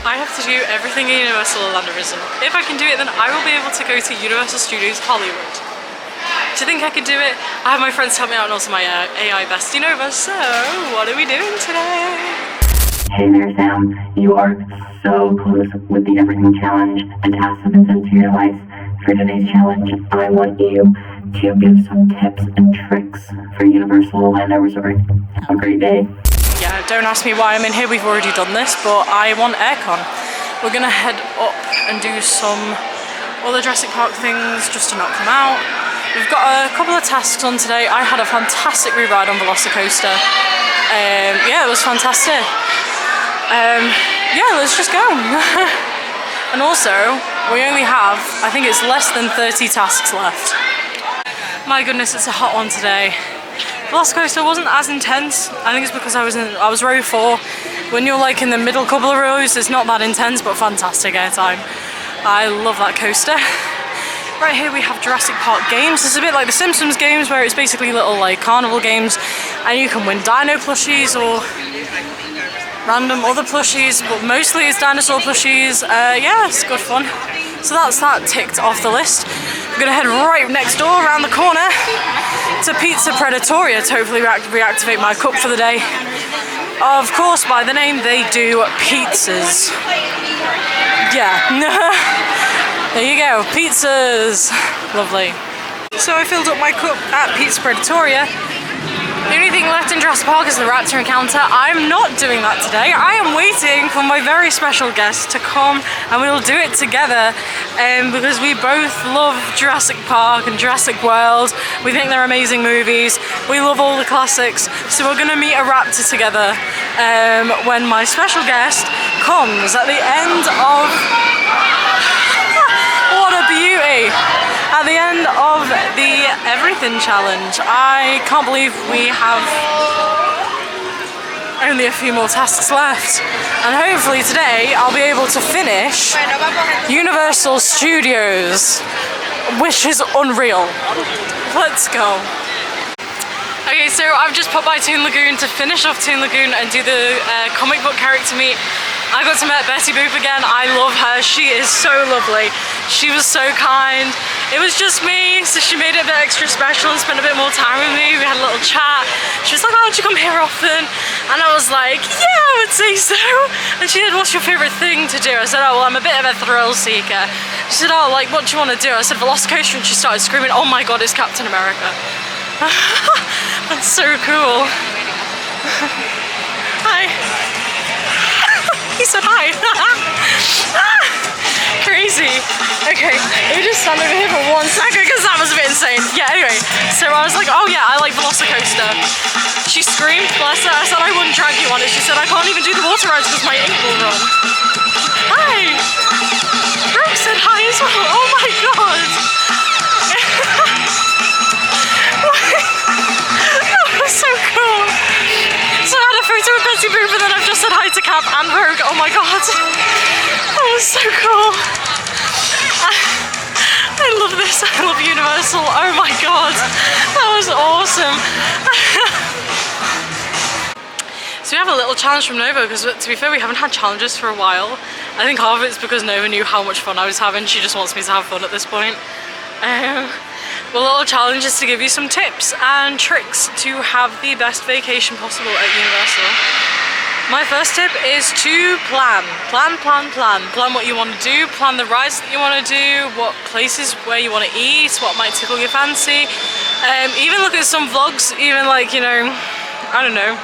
I have to do everything in Universal Orlando Resort. If I can do it, then I will be able to go to Universal Studios Hollywood. Do you think I can do it? I have my friends help me out and also my AI bestie Nova. So, what are we doing today? Hey there, Sam. You are so close with the Everything Challenge. The tasks have been sent to your device. For today's challenge, I want you to give some tips and tricks for Universal Orlando Resort. Have a great day. Yeah, don't ask me why I'm in here, we've already done this, but I want aircon. We're gonna head up and do some other Jurassic Park things just to not come out. We've got a couple of tasks on today. I had a fantastic ride on Velocicoaster. Yeah, it was fantastic. Yeah, let's just go. And also, we only have, I think it's less than 30 tasks left. My goodness, it's a hot one today. Velocicoaster wasn't as intense. I think it's because I was row 4. When you're like in the middle couple of rows, it's not that intense, but fantastic airtime. I love that coaster. Right here we have Jurassic Park games. It's a bit like the Simpsons games where it's basically little like carnival games and you can win dino plushies or random other plushies, but mostly it's dinosaur plushies. Yeah, it's good fun. So that's that ticked off the list. We're gonna head right next door around the corner to Pizza Predatoria to hopefully reactivate my cup for the day. Of course, by the name, they do pizzas. Yeah. There you go, pizzas. Lovely. So I filled up my cup at Pizza Predatoria. The only thing left in Jurassic Park is the Raptor encounter. I'm not doing that today. I am waiting for my very special guest to come and we'll do it together because we both love Jurassic Park and Jurassic World. We think they're amazing movies. We love all the classics. So we're gonna meet a raptor together when my special guest comes at the end of... What a beauty! At the end of the Everything Challenge. I can't believe we have only a few more tasks left. And hopefully today I'll be able to finish Universal Studios, which is unreal. Let's go. Okay, so I've just popped by Toon Lagoon to finish off Toon Lagoon and do the comic book character meet. I got to meet Betty Boop again. I love her. She is so lovely. She was so kind. It was just me, so she made it a bit extra special and spent a bit more time with me. We had a little chat. She was like, oh, do you come here often? And I was like, yeah, I would say so. And she said, what's your favorite thing to do? I said, oh, well, I'm a bit of a thrill seeker. She said, oh, like, what do you want to do? I said, Velocicoaster, and she started screaming, oh my God, it's Captain America. That's so cool. Hi. He said hi. Crazy. Okay, we just stand over here for 1 second because that was a bit insane. Yeah, anyway, so I was like, oh yeah, I like Velocicoaster. She screamed, bless her. I said I wouldn't drag you on it. She said I can't even do the water rides because my ink will run. Hi. Brooke said hi as well. Oh my God. That was so cool. So I had a photo with Betty Boop and then I've just said hi to Cap and Rogue. Oh my God. That was so cool. I love this. I love Universal. Oh my God. That was awesome. So we have a little challenge from Nova because to be fair, we haven't had challenges for a while. I think half of it's because Nova knew how much fun I was having. She just wants me to have fun at this point. The little challenge is to give you some tips and tricks to have the best vacation possible at Universal. My first tip is to plan. Plan what you want to do, plan the rides that you want to do, what places where you want to eat, what might tickle your fancy. Even look at some vlogs, even like, you know, I don't know,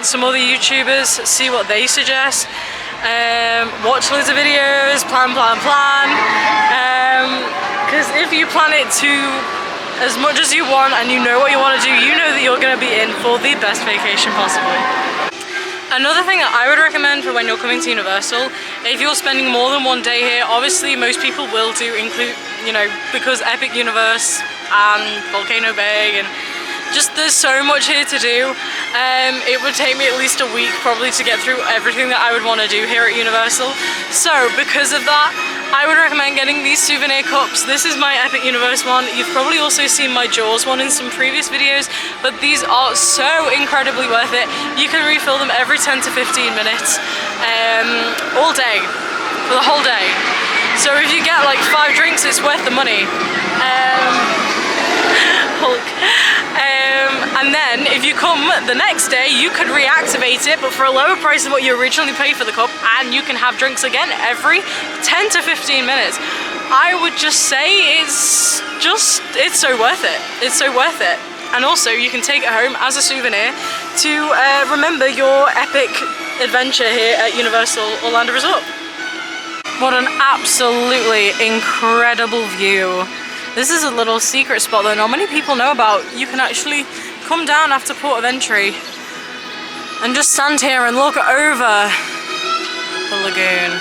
some other YouTubers, see what they suggest. Watch loads of videos, plan. Because if you plan it to as much as you want and you know what you want to do, you know that you're going to be in for the best vacation possible. Another thing that I would recommend for when you're coming to Universal, if you're spending more than 1 day here, obviously most people will do include, you know, because Epic Universe and Volcano Bay and Just there's so much here to do. It would take me at least a week probably to get through everything that I would want to do here at Universal. So because of that, I would recommend getting these souvenir cups. This is my Epic Universe one. You've probably also seen my Jaws one in some previous videos, but these are so incredibly worth it. You can refill them every 10 to 15 minutes, all day, for the whole day. So if you get like 5 drinks, it's worth the money. And then if you come the next day, you could reactivate it, but for a lower price than what you originally paid for the cup, and you can have drinks again every 10 to 15 minutes. I would just say it's so worth it. It's so worth it. And also you can take it home as a souvenir to remember your epic adventure here at Universal Orlando Resort. What an absolutely incredible view. This is a little secret spot that not many people know about. You can actually come down after port of entry and just stand here and look over the lagoon.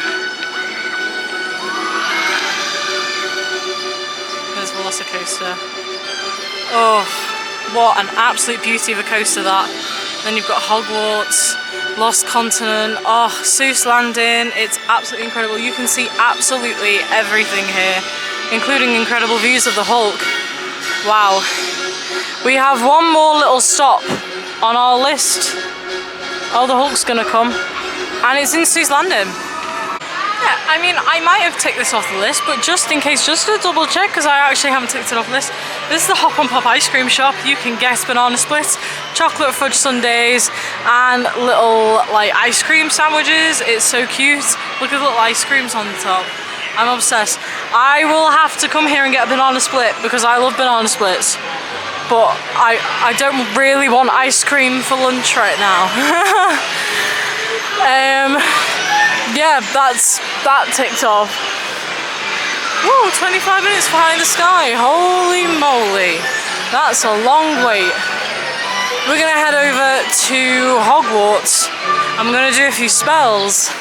There's Velocicoaster. Oh, what an absolute beauty of a coaster that. Then you've got Hogwarts, Lost Continent, oh, Seuss Landing. It's absolutely incredible. You can see absolutely everything here, including incredible views of the Hulk. Wow. We have one more little stop on our list. Oh, the Hulk's gonna come. And it's in Seuss Landing. Yeah, I mean, I might have ticked this off the list, but just in case, just to double check, because I actually haven't ticked it off the list, this is the Hop and Pop ice cream shop. You can get banana splits, chocolate fudge sundaes, and little like ice cream sandwiches. It's so cute. Look at the little ice creams on the top. I'm obsessed. I will have to come here and get a banana split because I love banana splits. But I don't really want ice cream for lunch right now. Yeah, that ticked off. Whoa, 25 minutes behind the sky. Holy moly. That's a long wait. We're gonna head over to Hogwarts. I'm gonna do a few spells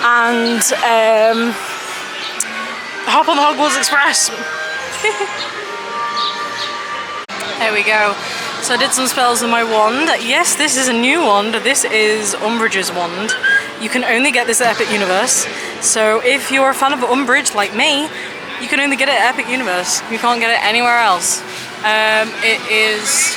and hop on the Hogwarts Express. There we go. So I did some spells with my wand. Yes, this is a new wand. This is Umbridge's wand. You can only get this at Epic Universe. So if you're a fan of Umbridge like me, you can only get it at Epic Universe. You can't get it anywhere else. It is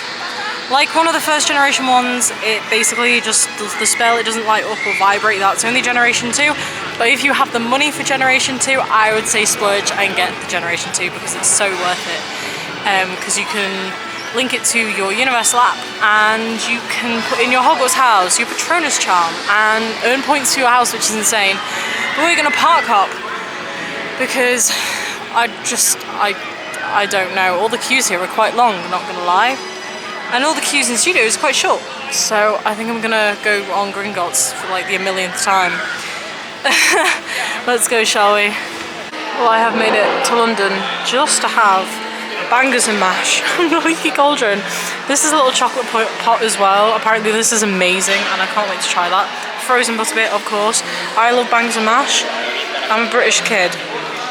like one of the first generation ones. It basically just does the spell. It doesn't light up or vibrate. That's only generation 2. But if you have the money for generation 2, I would say splurge and get the generation 2 because it's so worth it. Because you can link it to your Universal app and you can put in your Hogwarts house, your Patronus charm, and earn points to your house, which is insane. But we're gonna park hop because I don't know. All the queues here are quite long, not gonna lie. And all the queues in studio is quite short. So I think I'm gonna go on Gringotts for like the 1,000,000th time. Let's go, shall we? Well, I have made it to London just to have bangers and mash from the Leaky Cauldron. This is a little chocolate pot as well. Apparently this is amazing and I can't wait to try that. Frozen butterbit, of course. I love bangers and mash. I'm a British kid.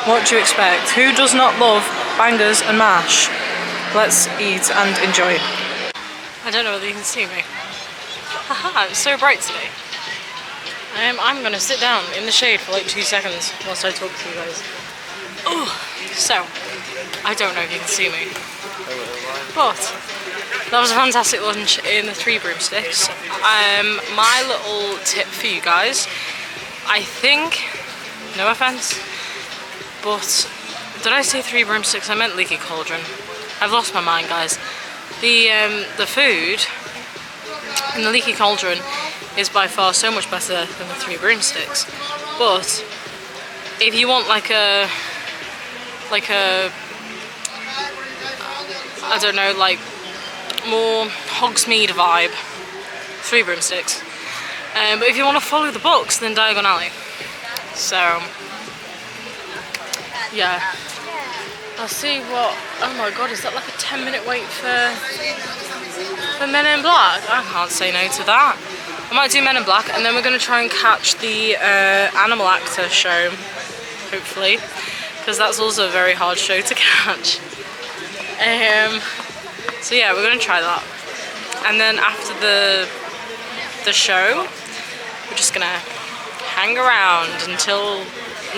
What do you expect? Who does not love bangers and mash? Let's eat and enjoy. I don't know whether you can see me. Haha, it's so bright today. I'm gonna sit down in the shade for like 2 seconds whilst I talk to you guys. Oh, so I don't know if you can see me, but that was a fantastic lunch in the Three Broomsticks. My little tip for you guys, I think, no offense, but did I say Three Broomsticks? I meant Leaky Cauldron. I've lost my mind, guys. The food in the Leaky Cauldron is by far so much better than the Three Broomsticks, but if you want like a I don't know, like more Hogsmeade vibe, Three Broomsticks. But if you want to follow the books, then Diagon Alley. So yeah, I'll see what. Oh my god, is that like a 10-minute wait for Men in Black? I can't say no to that. I might do Men in Black, and then we're going to try and catch the Animal Actor show, hopefully, because that's also a very hard show to catch. So yeah, we're gonna try that. And then after the show, we're just gonna hang around until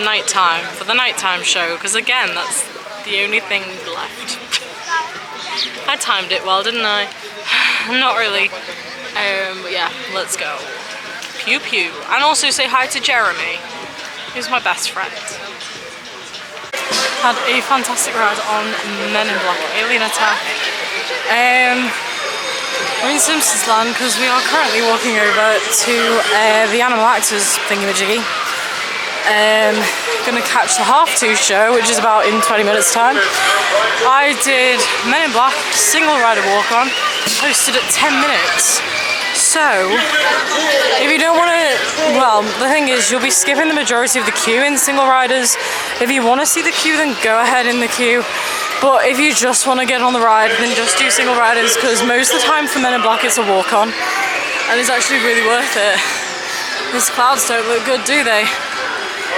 nighttime for the nighttime show, because again, that's the only thing left. I timed it well, didn't I? Not really. But yeah, let's go. Pew pew. And also say hi to Jeremy, who's my best friend. Had a fantastic ride on Men in Black Alien Attack. We're in Simpsons Land because we are currently walking over to the Animal Actors thingamajiggy. Gonna catch the half 2 show, which is about in 20 minutes time. I did Men in Black single rider walk on, posted at 10 minutes. So, if you don't want to, well, the thing is, you'll be skipping the majority of the queue in single riders. If you want to see the queue, then go ahead in the queue. But if you just want to get on the ride, then just do single riders, because most of the time for Men in Black it's a walk on, and it's actually really worth it. These clouds don't look good, do they?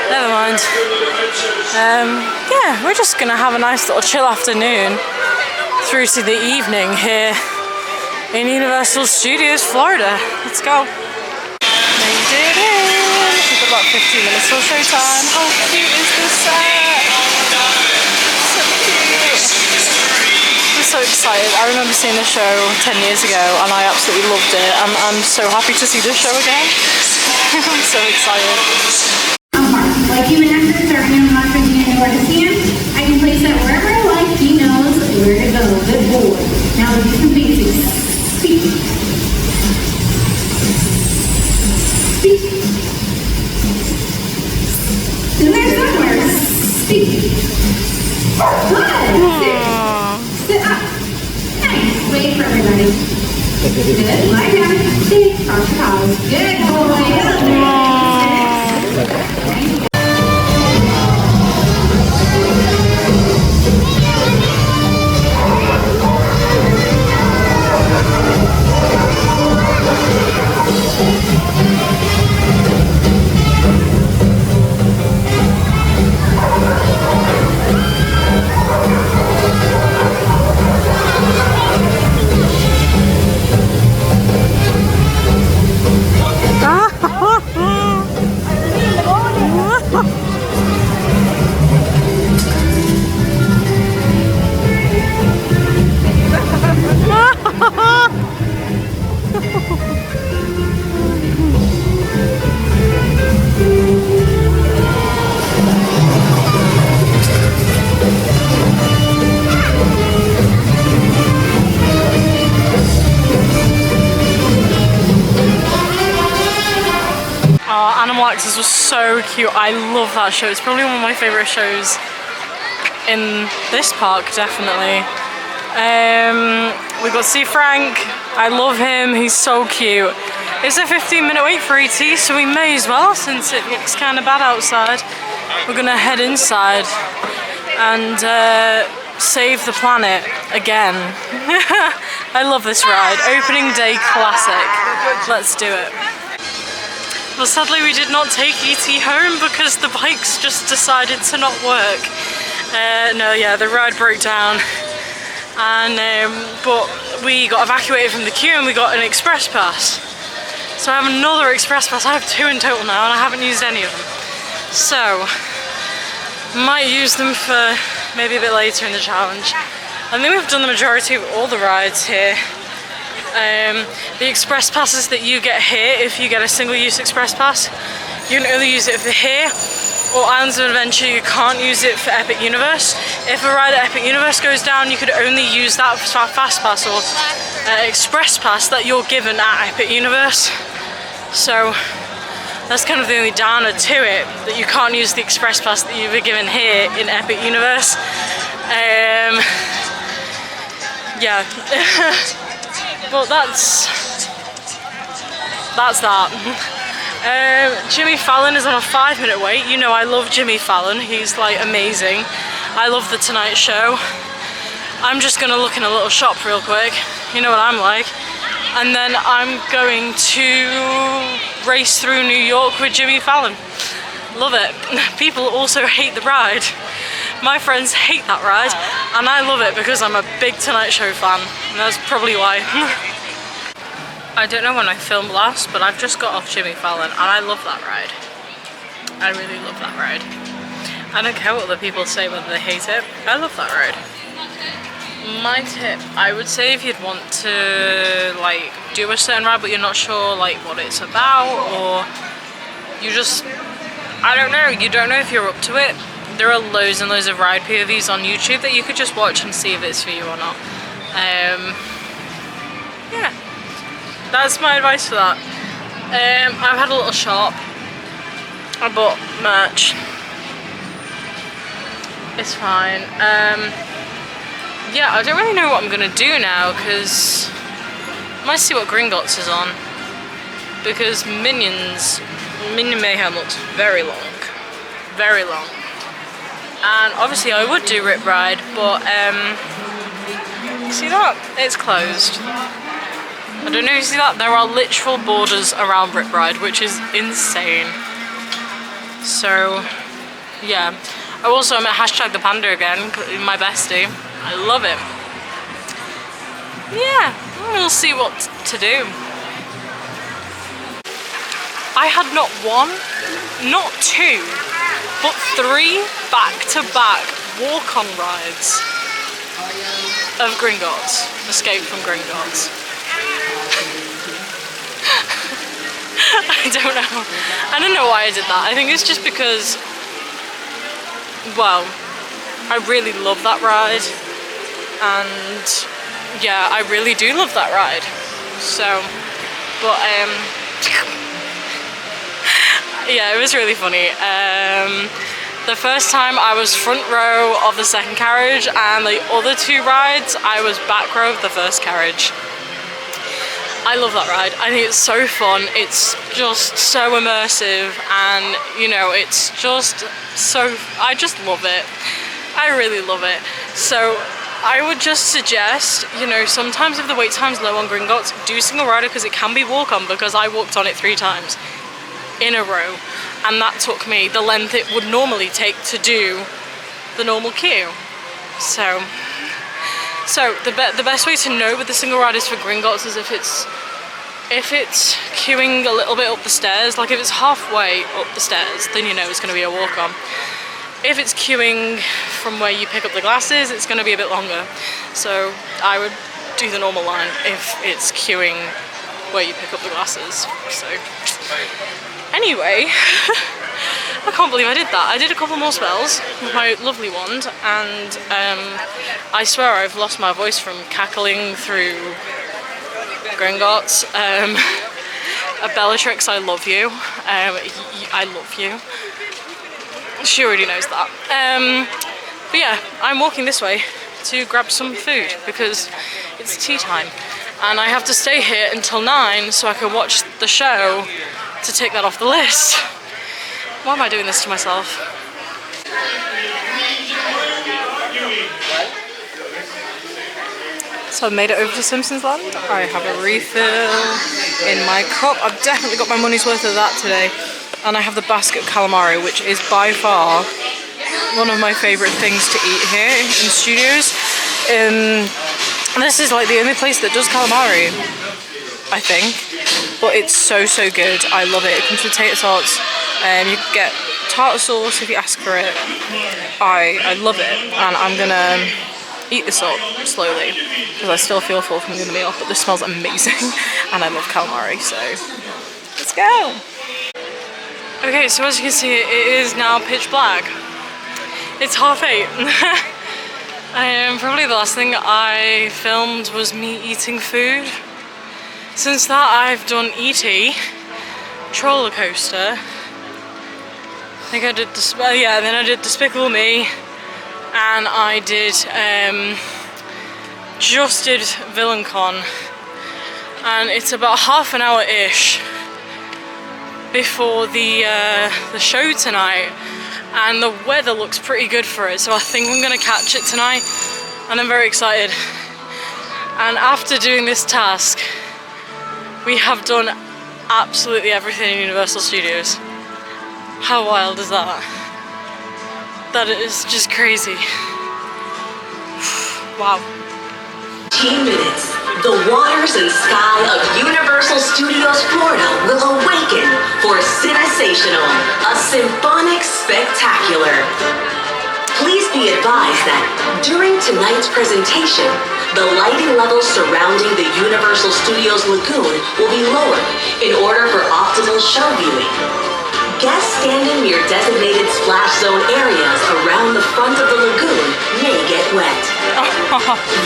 Never mind. Yeah, we're just gonna have a nice little chill afternoon through to the evening here in Universal Studios, Florida. Let's go. Made it in. We've got about 15 minutes till showtime. How cute is this set? So cute. I'm so excited. I remember seeing the show 10 years ago and I absolutely loved it. I'm so happy to see this show again. I'm so excited. Like human actors serving in my engineering where to see him, I can place that wherever I like. He knows where to go. Good boy. Now we'll do some basics. Speak. Speak. In there somewhere. Speak. Good. Sit up. Nice. Wait for everybody. Good. Lie down. Sit. Cross your paws. Good boy. Animal Actors was so cute. I love that show. It's probably one of my favourite shows in this park, definitely. We got to see Frank. I love him. He's so cute. It's a 15-minute wait for ET, so we may as well, since it looks kind of bad outside. We're gonna head inside and save the planet again. I love this ride. Opening day classic. Let's do it. Well, sadly we did not take ET home because the bikes just decided to not work. No, yeah, the ride broke down, and but we got evacuated from the queue and we got an express pass. So I have another express pass. I have 2 in total now and I haven't used any of them. So, might use them for maybe a bit later in the challenge. I think we've done the majority of all the rides here. The express passes that you get here, if you get a single-use express pass, you can only use it for here or Islands of Adventure. You can't use it for Epic Universe. If a ride at Epic Universe goes down, you could only use that fast pass or express pass that you're given at Epic Universe. So that's kind of the only downer to it, that you can't use the express pass that you were given here in Epic Universe. Yeah. Well, that's that. Jimmy Fallon is on a 5-minute wait. You know I love Jimmy Fallon. He's like amazing. I love The Tonight Show. I'm just gonna look in a little shop real quick. You know what I'm like. And then I'm going to race through New York with Jimmy Fallon. Love it. People also hate the ride My friends hate that ride, and I love it because I'm a big Tonight Show fan, and that's probably why. I don't know when I filmed last, but I've just got off Jimmy Fallon, and I love that ride. I really love that ride. I don't care what other people say whether they hate it. I love that ride. My tip, I would say if you'd want to like do a certain ride but you're not sure like what it's about, or you just, I don't know, you don't know if you're up to it, there are loads and loads of ride POVs on YouTube that you could just watch and see if it's for you or not. Yeah, that's my advice for that. I've had a little shop. I bought merch. It's fine. Yeah, I don't really know what I'm gonna do now because I might see what Gringotts is on, because Minion Mayhem looks very long, very long. And obviously I would do Rip Ride, but see that? It's closed. I don't know if you see that? There are literal borders around Rip Ride, which is insane. So, yeah. Also, I'm at #the Panda again, my bestie. I love it. Yeah, we'll see what to do. I had not one, not two, but 3 back-to-back walk-on rides of Gringotts, Escape from Gringotts. I don't know why I did that. I think it's just because, well, I really love that ride, and yeah, I really do love that ride. So, but yeah, it was really funny. The first time I was front row of the second carriage, and the other 2 rides I was back row of the first carriage. I love that ride. I think it's so fun. It's just so immersive, and you know, it's just so, I just love it. I really love it. So I would just suggest, you know, sometimes if the wait time's low on Gringotts, do single rider, because it can be walk on, because I walked on it 3 times in a row, and that took me the length it would normally take to do the normal queue. So the best way to know with the single riders for Gringotts is if it's queuing a little bit up the stairs, like if it's halfway up the stairs, then you know it's going to be a walk on. If it's queuing from where you pick up the glasses, it's going to be a bit longer. So I would do the normal line if it's queuing where you pick up the glasses. So anyway, I can't believe I did that. I did a couple more spells with my lovely wand, and I swear I've lost my voice from cackling through Gringotts. Bellatrix, I love you. I love you. She already knows that. But yeah, I'm walking this way to grab some food because it's tea time, and I have to stay here until 9 so I can watch the show to take that off the list. Why am I doing this to myself? So I've made it over to Simpsons Land. I have a refill in my cup. I've definitely got my money's worth of that today. And I have the basket of calamari, which is by far one of my favourite things to eat here in studios. This is like the only place that does calamari, I think. But it's so good. I love it. It comes with tater tots. You can get tartar sauce if you ask for it. I love it, and I'm gonna eat this up slowly because I still feel full from the other meal, but this smells amazing and I love calamari, so let's go. Okay, so as you can see, it is now pitch black. It's 8:30. Probably the last thing I filmed was me eating food. Since that, I've done E.T., Troller Coaster. I think I did then I did Despicable Me, and I did just did VillainCon, and it's about half an hour-ish before the show tonight, and the weather looks pretty good for it, so I think I'm gonna catch it tonight, and I'm very excited. And after doing this task, we have done absolutely everything in Universal Studios. How wild is that? That is just crazy. Wow. 15 minutes. The waters and sky of Universal Studios Florida will awaken for Cinesational, a symphonic spectacular. Please be advised that during tonight's presentation, the lighting levels surrounding the Universal Studios Lagoon will be lowered in order for optimal show viewing. Guests standing near designated splash zone areas around the front of the lagoon may get wet.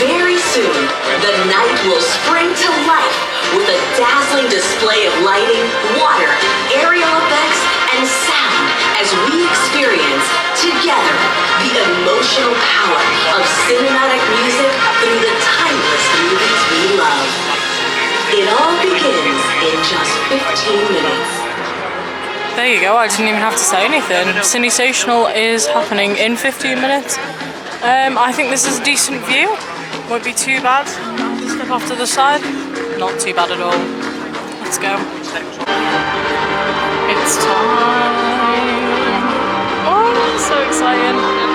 Very soon, the night will spring to life with a dazzling display of lighting, water, aerial effects, and sound as we experience together the emotional power of cinematic music through the timeless movies we love. It all begins in just 15 minutes. There you go, I didn't even have to say anything. Cinesational is happening in 15 minutes. I think this is a decent view. Won't be too bad. Step off to the side. Not too bad at all. Let's go. It's time. Oh, so exciting.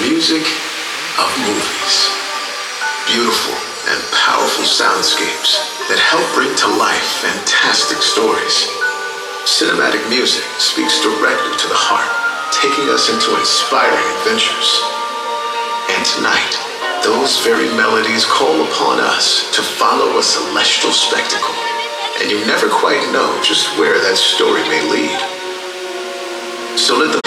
Music of movies. Beautiful and powerful soundscapes that help bring to life fantastic stories. Cinematic music speaks directly to the heart, taking us into inspiring adventures. And tonight, those very melodies call upon us to follow a celestial spectacle, and you never quite know just where that story may lead. So let the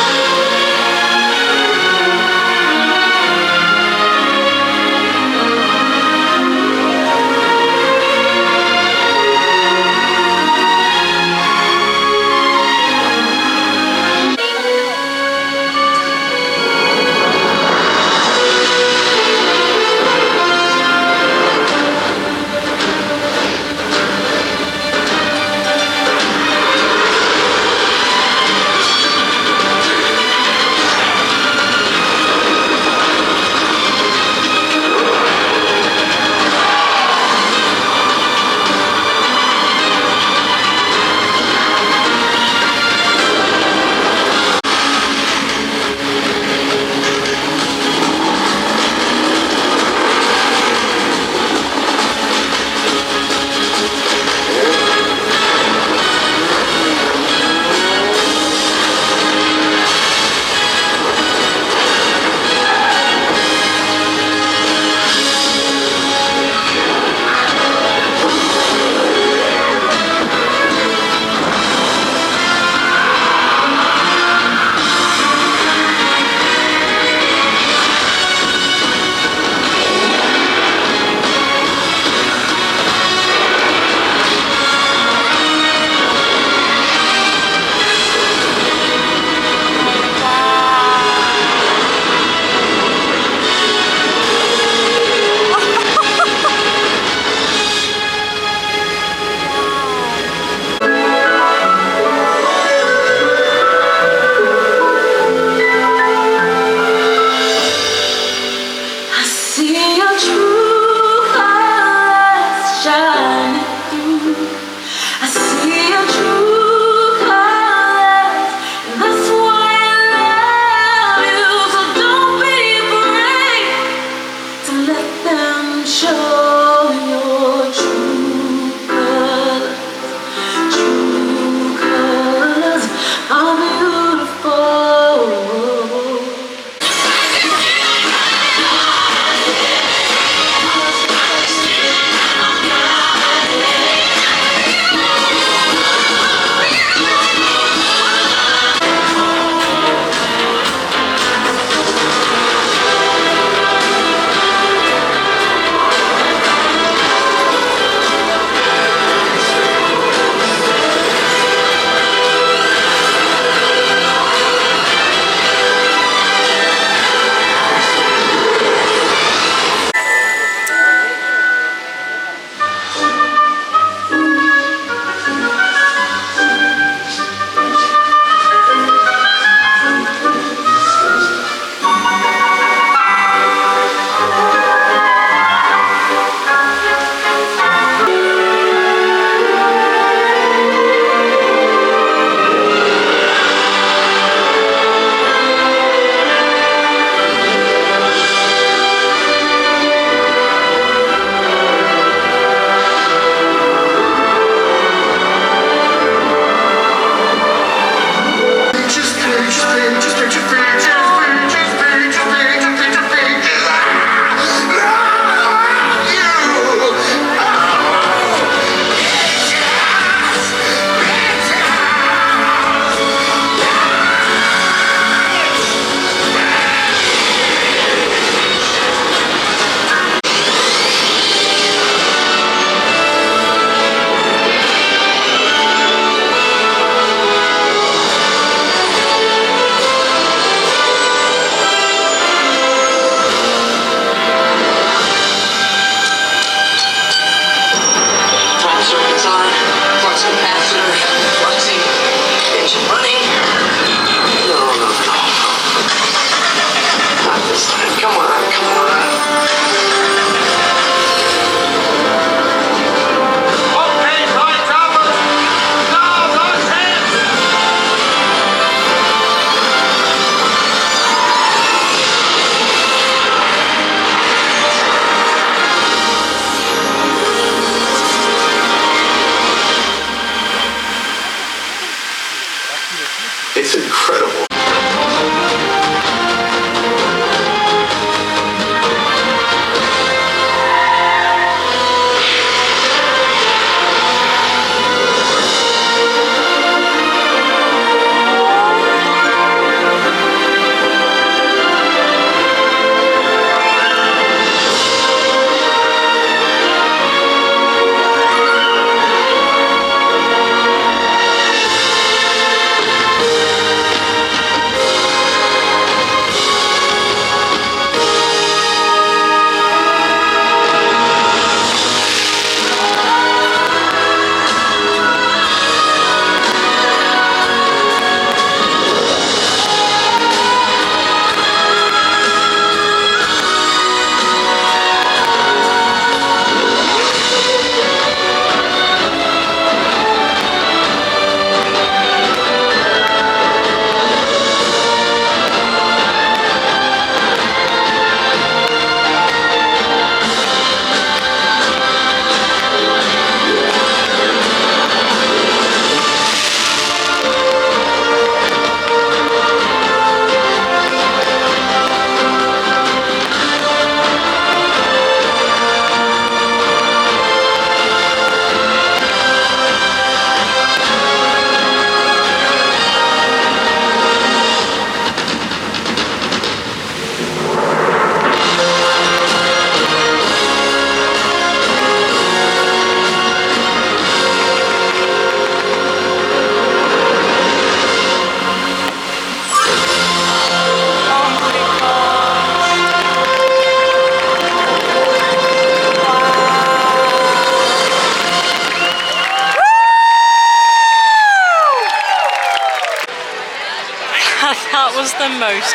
most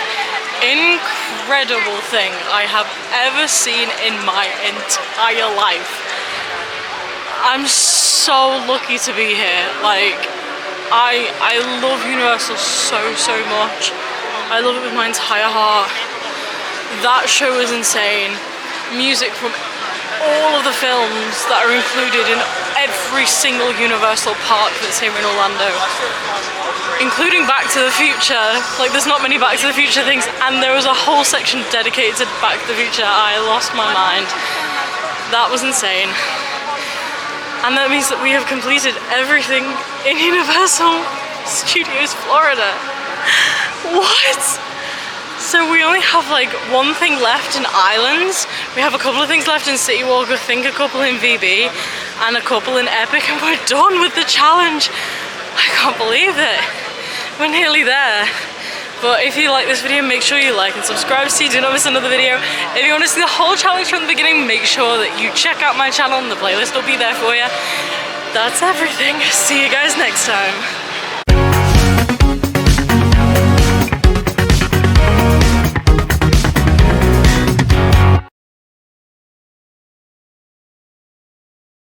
incredible thing I have ever seen in my entire life. I'm so lucky to be here. Like, I love Universal so much. I love it with my entire heart. That show was insane. Music from all of the films that are included in every single Universal park that's here in Orlando, including Back to the Future. Like, there's not many Back to the Future things, and there was a whole section dedicated to Back to the Future. I lost my mind. That was insane. And that means that we have completed everything in Universal Studios Florida. What? So we only have like one thing left in Islands. We have a couple of things left in City Walk, I think a couple in VB, and a couple in Epic, and we're done with the challenge. I can't believe it. We're nearly there. But if you like this video, make sure you like and subscribe so you do not miss another video. If you want to see the whole challenge from the beginning, make sure that you check out my channel and the playlist will be there for you. That's everything. See you guys next time.